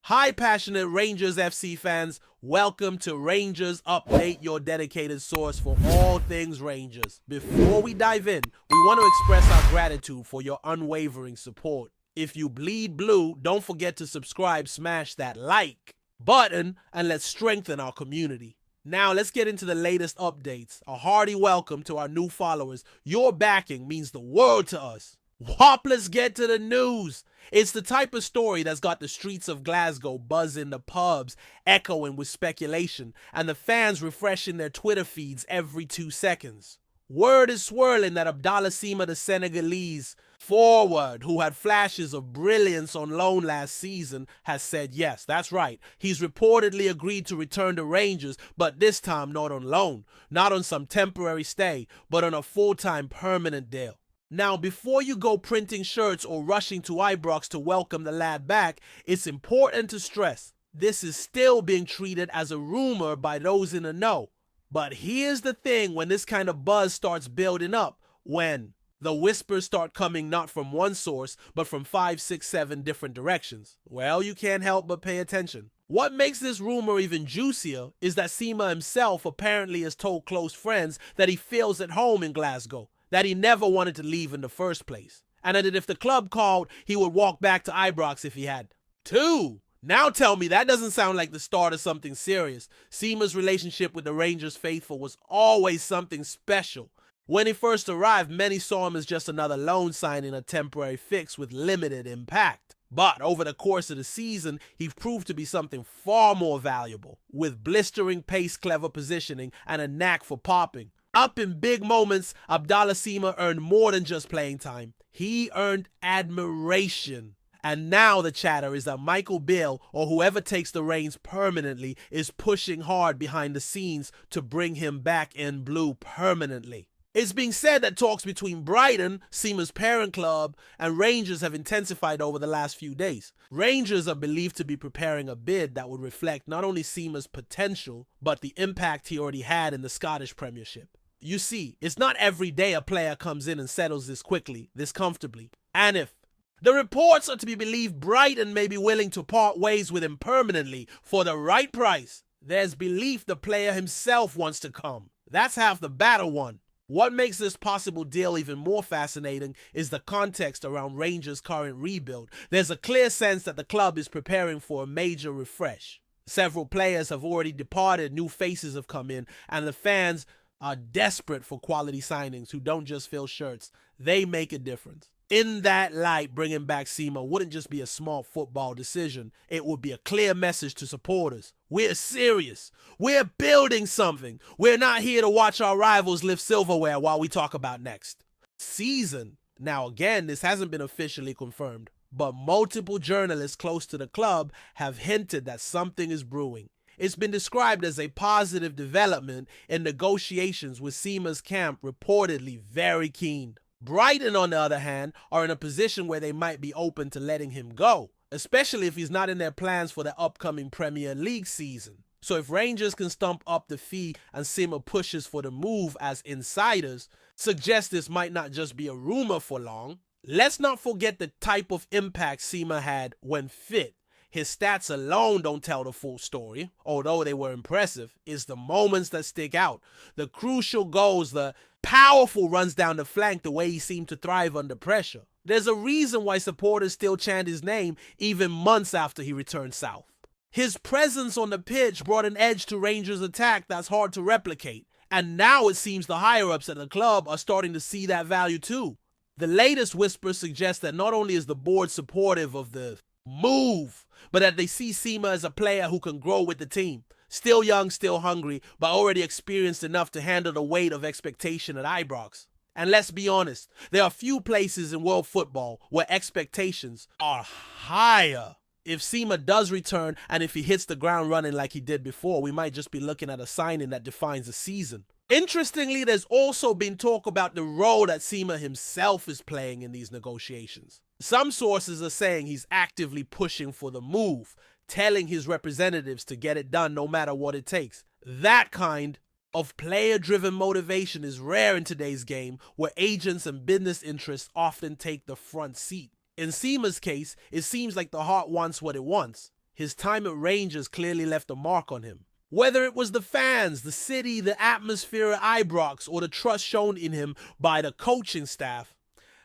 Hi, passionate Rangers FC fans. Welcome to Rangers Update, your dedicated source for all things Rangers. Before we dive in, we want to express our gratitude for your unwavering support. If you bleed blue, don't forget to subscribe, smash that like button, and let's strengthen our community. Now, let's get into the latest updates. A hearty welcome to our new followers. Your backing means the world to us. Whop, let's get to the news. It's the type of story that's got the streets of Glasgow buzzing, the pubs echoing with speculation, and the fans refreshing their Twitter feeds every 2 seconds. Word is swirling that Abdallah Sima, the Senegalese forward who had flashes of brilliance on loan last season, has said yes, that's right. He's reportedly agreed to return to Rangers, but this time not on loan, not on some temporary stay, but on a full-time permanent deal. Now, before you go printing shirts or rushing to Ibrox to welcome the lad back, it's important to stress this is still being treated as a rumor by those in the know. But here's the thing: when this kind of buzz starts building up, when the whispers start coming not from one source, but from 5, 6, 7 different directions, well, you can't help but pay attention. What makes this rumor even juicier is that Sima himself apparently has told close friends that he feels at home in Glasgow, that he never wanted to leave in the first place, and that if the club called, he would walk back to Ibrox if he had to. Now tell me that doesn't sound like the start of something serious. Sima's relationship with the Rangers faithful was always something special. When he first arrived, many saw him as just another loan signing, a temporary fix with limited impact. But over the course of the season, he proved to be something far more valuable, with blistering pace, clever positioning, and a knack for popping. Up in big moments, Abdallah Sima earned more than just playing time. He earned admiration. And now the chatter is that Michael Beale, or whoever takes the reins permanently, is pushing hard behind the scenes to bring him back in blue permanently. It's being said that talks between Brighton, Sima's parent club, and Rangers have intensified over the last few days. Rangers are believed to be preparing a bid that would reflect not only Sima's potential, but the impact he already had in the Scottish Premiership. You see, it's not every day a player comes in and settles this quickly, this comfortably. And if the reports are to be believed, Brighton may be willing to part ways with him permanently for the right price. There's belief the player himself wants to come. That's half the battle won. What makes this possible deal even more fascinating is the context around Rangers' current rebuild. There's a clear sense that the club is preparing for a major refresh. Several players have already departed, new faces have come in, and the fans are desperate for quality signings who don't just fill shirts. They make a difference. In that light, bringing back Sima wouldn't just be a smart football decision. It would be a clear message to supporters. We're serious. We're building something. We're not here to watch our rivals lift silverware while we talk about next season. Now, again, this hasn't been officially confirmed, but multiple journalists close to the club have hinted that something is brewing. It's been described as a positive development in negotiations, with Sima's camp reportedly very keen. Brighton, on the other hand, are in a position where they might be open to letting him go, especially if he's not in their plans for the upcoming Premier League season. So if Rangers can stump up the fee and Sima pushes for the move, as insiders suggest this might not just be a rumor for long. Let's not forget the type of impact Sima had when fit. His stats alone don't tell the full story, although they were impressive. It's the moments that stick out. The crucial goals, the powerful runs down the flank, the way he seemed to thrive under pressure. There's a reason why supporters still chant his name even months after he returned south. His presence on the pitch brought an edge to Rangers' attack that's hard to replicate. And now it seems the higher-ups at the club are starting to see that value too. The latest whispers suggest that not only is the board supportive of the move, but that they see Sima as a player who can grow with the team. Still young, still hungry, but already experienced enough to handle the weight of expectation at Ibrox. And let's be honest, there are few places in world football where expectations are higher. If Sima does return, and if he hits the ground running like he did before, we might just be looking at a signing that defines a season. Interestingly, there's also been talk about the role that Sima himself is playing in these negotiations. Some sources are saying he's actively pushing for the move, telling his representatives to get it done no matter what it takes. That kind of player-driven motivation is rare in today's game, where agents and business interests often take the front seat. In Sima's case, it seems like the heart wants what it wants. His time at Rangers clearly left a mark on him. Whether it was the fans, the city, the atmosphere at Ibrox, or the trust shown in him by the coaching staff,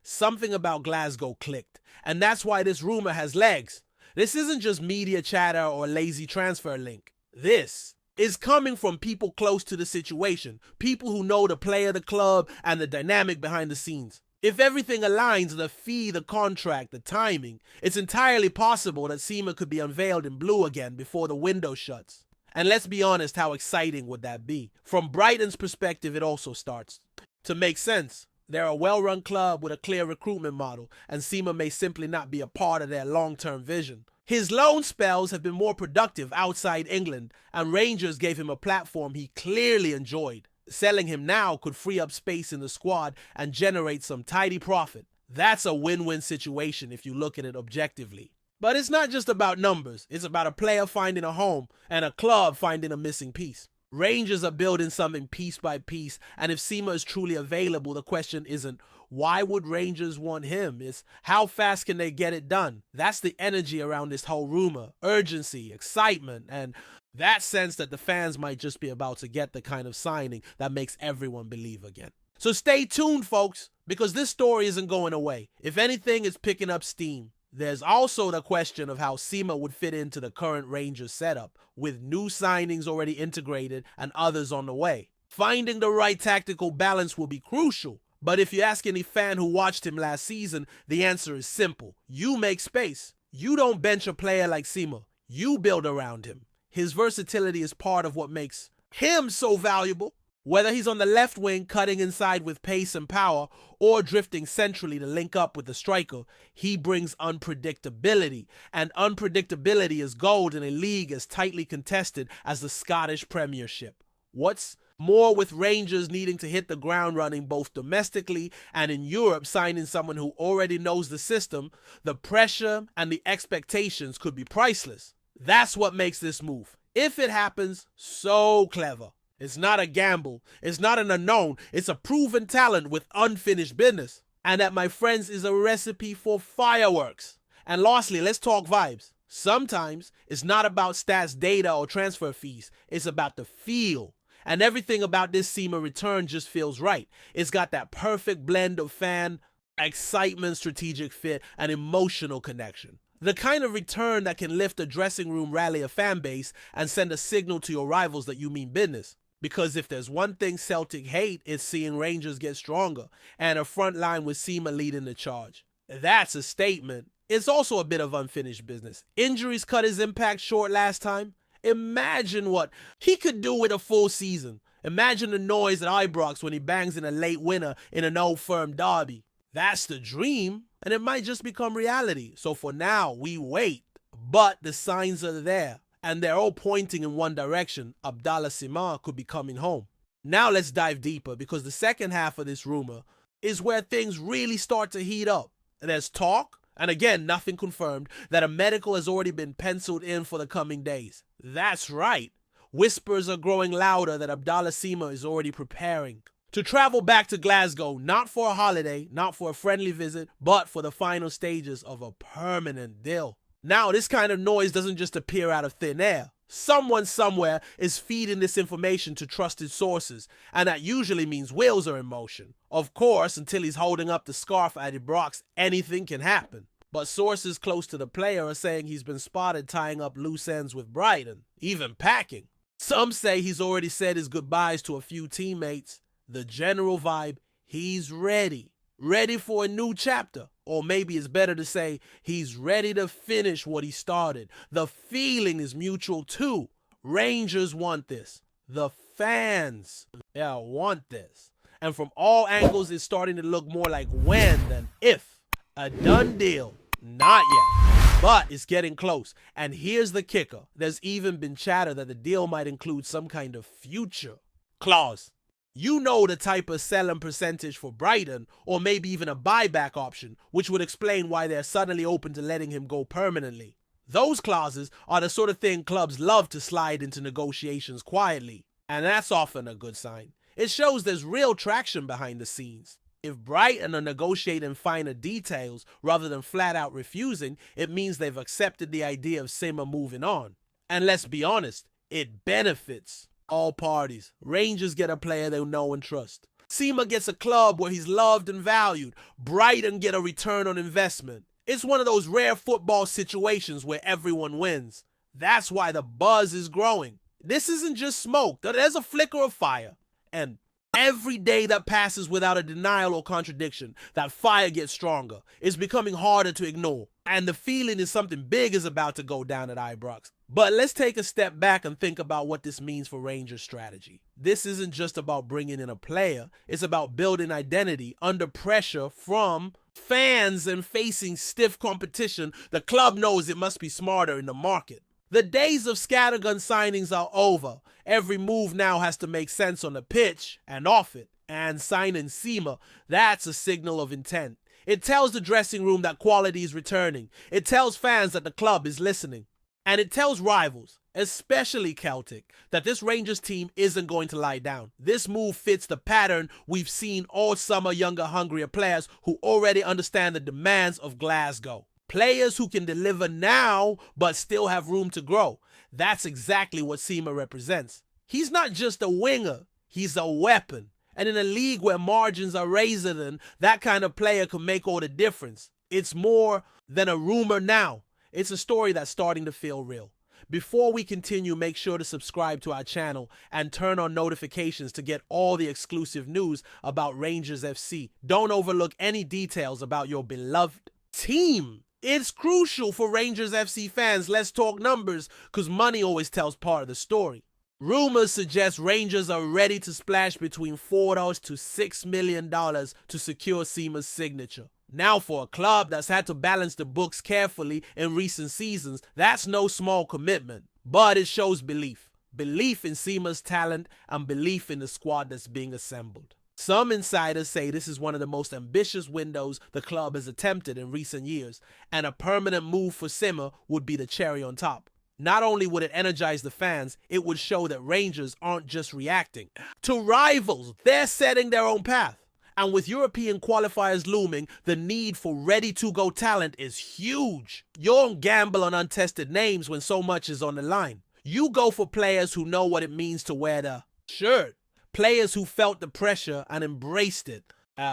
something about Glasgow clicked. And that's why this rumor has legs. This isn't just media chatter or lazy transfer link. This is coming from people close to the situation, people who know the player, the club, and the dynamic behind the scenes. If everything aligns, the fee, the contract, the timing, it's entirely possible that Sima could be unveiled in blue again before the window shuts. And let's be honest, how exciting would that be? From Brighton's perspective, it also starts to make sense. They're a well-run club with a clear recruitment model, and Sima may simply not be a part of their long-term vision. His loan spells have been more productive outside England, and Rangers gave him a platform he clearly enjoyed. Selling him now could free up space in the squad and generate some tidy profit. That's a win-win situation if you look at it objectively. But it's not just about numbers. It's about a player finding a home and a club finding a missing piece. Rangers are building something piece by piece, and if Sima is truly available, the question isn't why would Rangers want him? It's how fast can they get it done? That's the energy around this whole rumor. Urgency, excitement, and that sense that the fans might just be about to get the kind of signing that makes everyone believe again. So stay tuned, folks, because this story isn't going away. If anything, it's picking up steam. There's also the question of how Sima would fit into the current Rangers setup, with new signings already integrated and others on the way. Finding the right tactical balance will be crucial, but if you ask any fan who watched him last season, the answer is simple. You make space. You don't bench a player like Sima. You build around him. His versatility is part of what makes him so valuable. Whether he's on the left wing cutting inside with pace and power or drifting centrally to link up with the striker, he brings unpredictability. And unpredictability is gold in a league as tightly contested as the Scottish Premiership. What's more, with Rangers needing to hit the ground running both domestically and in Europe, signing someone who already knows the system, the pressure and the expectations could be priceless. That's what makes this move, if it happens, so clever. It's not a gamble. It's not an unknown. It's a proven talent with unfinished business. And that, my friends, is a recipe for fireworks. And lastly, let's talk vibes. Sometimes it's not about stats, data, or transfer fees. It's about the feel. And everything about this Sima return just feels right. It's got that perfect blend of fan excitement, strategic fit, and emotional connection. The kind of return that can lift a dressing room, rally a fan base, and send a signal to your rivals that you mean business. Because if there's one thing Celtic hate, it's seeing Rangers get stronger, and a front line with Sima leading the charge. That's a statement. It's also a bit of unfinished business. Injuries cut his impact short last time. Imagine what he could do with a full season. Imagine the noise at Ibrox when he bangs in a late winner in an old firm derby. That's the dream, and it might just become reality. So for now, we wait. But the signs are there, and they're all pointing in one direction. Abdallah Sima could be coming home. Now let's dive deeper, because the second half of this rumor is where things really start to heat up. There's talk, and again, nothing confirmed, that a medical has already been penciled in for the coming days. That's right. Whispers are growing louder that Abdallah Sima is already preparing to travel back to Glasgow, not for a holiday, not for a friendly visit, but for the final stages of a permanent deal. Now, this kind of noise doesn't just appear out of thin air. Someone somewhere is feeding this information to trusted sources, and that usually means wheels are in motion. Of course, until he's holding up the scarf at Ibrox, anything can happen. But sources close to the player are saying he's been spotted tying up loose ends with Brighton, even packing. Some say he's already said his goodbyes to a few teammates. The general vibe, he's ready. Ready for a new chapter. Or maybe it's better to say he's ready to finish what he started. The feeling is mutual too. Rangers want this. The fans want this. And from all angles, it's starting to look more like when than if. A done deal. Not yet. But it's getting close. And here's the kicker. There's even been chatter that the deal might include some kind of future clause. You know, the type of selling percentage for Brighton, or maybe even a buyback option, which would explain why they're suddenly open to letting him go permanently. Those clauses are the sort of thing clubs love to slide into negotiations quietly, and that's often a good sign. It shows there's real traction behind the scenes. If Brighton are negotiating finer details rather than flat out refusing, it means they've accepted the idea of Sima moving on. And let's be honest, it benefits all parties. Rangers get a player they know and trust. Sima gets a club where he's loved and valued. Brighton get a return on investment. It's one of those rare football situations where everyone wins. That's why the buzz is growing. This isn't just smoke. There's a flicker of fire. And every day that passes without a denial or contradiction, that fire gets stronger. It's becoming harder to ignore. And the feeling is something big is about to go down at Ibrox. But let's take a step back and think about what this means for Rangers' strategy. This isn't just about bringing in a player. It's about building identity under pressure from fans and facing stiff competition. The club knows it must be smarter in the market. The days of scattergun signings are over. Every move now has to make sense on the pitch and off it. And signing Sima, that's a signal of intent. It tells the dressing room that quality is returning. It tells fans that the club is listening. And it tells rivals, especially Celtic, that this Rangers team isn't going to lie down. This move fits the pattern we've seen all summer: younger, hungrier players who already understand the demands of Glasgow. Players who can deliver now but still have room to grow. That's exactly what Sima represents. He's not just a winger, he's a weapon. And in a league where margins are razor thin, that kind of player can make all the difference. It's more than a rumor now. It's a story that's starting to feel real. Before we continue, make sure to subscribe to our channel and turn on notifications to get all the exclusive news about Rangers FC. Don't overlook any details about your beloved team. It's crucial for Rangers FC fans. Let's talk numbers, because money always tells part of the story. Rumors suggest Rangers are ready to splash between $4 to $6 million to secure Sima's signature. Now, for a club that's had to balance the books carefully in recent seasons, that's no small commitment. But it shows belief. Belief in Sima's talent and belief in the squad that's being assembled. Some insiders say this is one of the most ambitious windows the club has attempted in recent years, and a permanent move for Sima would be the cherry on top. Not only would it energize the fans, it would show that Rangers aren't just reacting to rivals, they're setting their own path. And with European qualifiers looming, the need for ready-to-go talent is huge. You don't gamble on untested names when so much is on the line. You go for players who know what it means to wear the shirt. Players who felt the pressure and embraced it.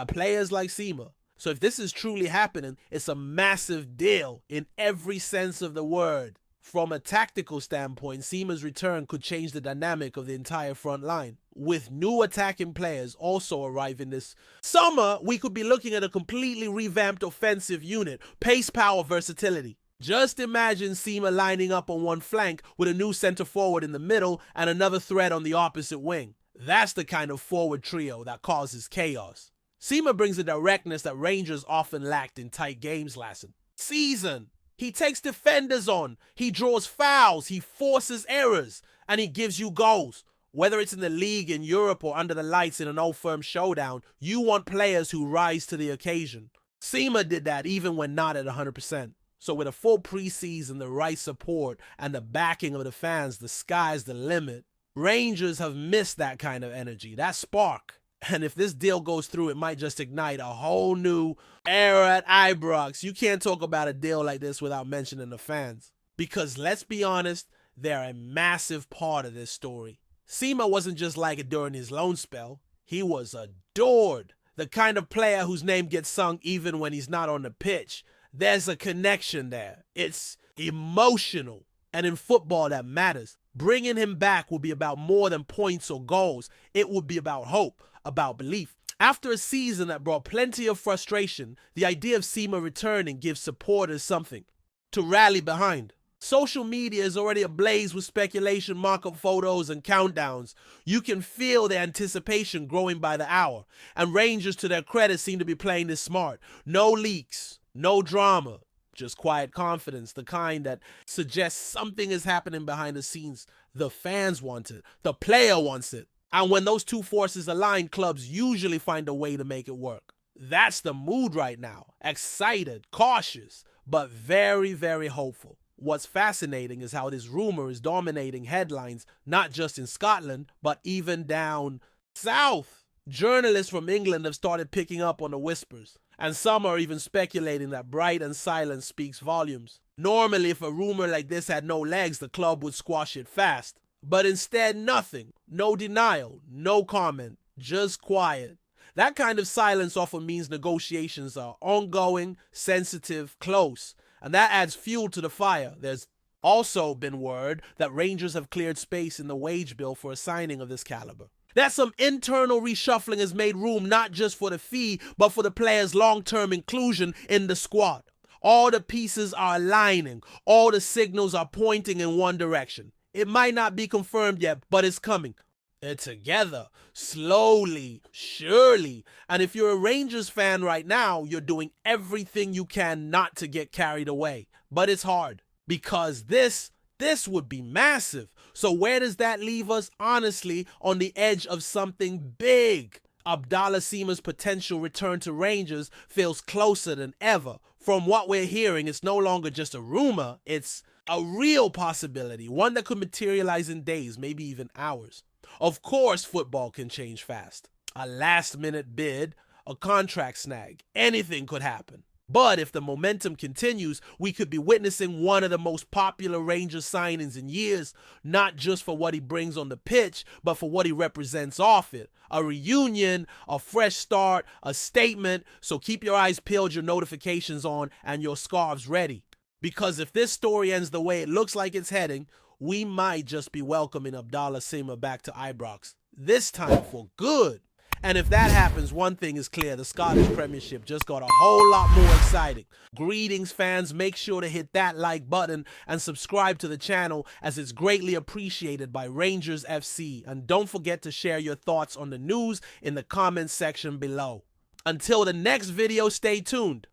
Players like Sima. So if this is truly happening, it's a massive deal in every sense of the word. From a tactical standpoint, Sima's return could change the dynamic of the entire front line. With new attacking players also arriving this summer, we could be looking at a completely revamped offensive unit. Pace, power, versatility. Just imagine Sima lining up on one flank with a new center forward in the middle and another threat on the opposite wing. That's the kind of forward trio that causes chaos. Sima brings a directness that Rangers often lacked in tight games last season. He takes defenders on, he draws fouls, he forces errors, and he gives you goals. Whether it's in the league, in Europe, or under the lights in an old firm showdown, you want players who rise to the occasion. Sima did that even when not at 100%. So with a full preseason, the right support, and the backing of the fans, the sky's the limit. Rangers have missed that kind of energy, that spark. And if this deal goes through, it might just ignite a whole new era at Ibrox. You can't talk about a deal like this without mentioning the fans. Because let's be honest, they're a massive part of this story. Sima wasn't just like it during his loan spell. He was adored. The kind of player whose name gets sung even when he's not on the pitch. There's a connection there. It's emotional. And in football, that matters. Bringing him back will be about more than points or goals. It will be about hope, about belief. After a season that brought plenty of frustration, the idea of Sima returning gives supporters something to rally behind. Social media is already ablaze with speculation, mock-up photos, and countdowns. You can feel the anticipation growing by the hour. And Rangers, to their credit, seem to be playing this smart. No leaks, no drama, just quiet confidence, the kind that suggests something is happening behind the scenes. The fans want it. The player wants it. And when those two forces align, clubs usually find a way to make it work. That's the mood right now. Excited, cautious, but very, very hopeful. What's fascinating is how this rumor is dominating headlines, not just in Scotland, but even down south. Journalists from England have started picking up on the whispers, and some are even speculating that Bright and silence speaks volumes. Normally, if a rumor like this had no legs, the club would squash it fast. But instead, nothing. No denial, no comment, just quiet. That kind of silence often means negotiations are ongoing, sensitive, close, and that adds fuel to the fire. There's also been word that Rangers have cleared space in the wage bill for a signing of this caliber. That some internal reshuffling has made room not just for the fee, but for the player's long-term inclusion in the squad. All the pieces are aligning. All the signals are pointing in one direction. It might not be confirmed yet, but it's coming. They're together, slowly, surely. And if you're a Rangers fan right now, you're doing everything you can not to get carried away. But it's hard, because this would be massive. So where does that leave us? Honestly, on the edge of something big. Abdallah Sima's potential return to Rangers feels closer than ever. From what we're hearing, it's no longer just a rumor, it's a real possibility, one that could materialize in days, maybe even hours. Of course, football can change fast. A last-minute bid, a contract snag, anything could happen. But if the momentum continues, we could be witnessing one of the most popular Rangers signings in years, not just for what he brings on the pitch, but for what he represents off it. A reunion, a fresh start, a statement. So keep your eyes peeled, your notifications on, and your scarves ready. Because if this story ends the way it looks like it's heading, we might just be welcoming Abdallah Sima back to Ibrox. This time for good. And if that happens, one thing is clear, the Scottish Premiership just got a whole lot more exciting. Greetings, fans. Make sure to hit that like button and subscribe to the channel, as it's greatly appreciated by Rangers FC. And don't forget to share your thoughts on the news in the comments section below. Until the next video, stay tuned.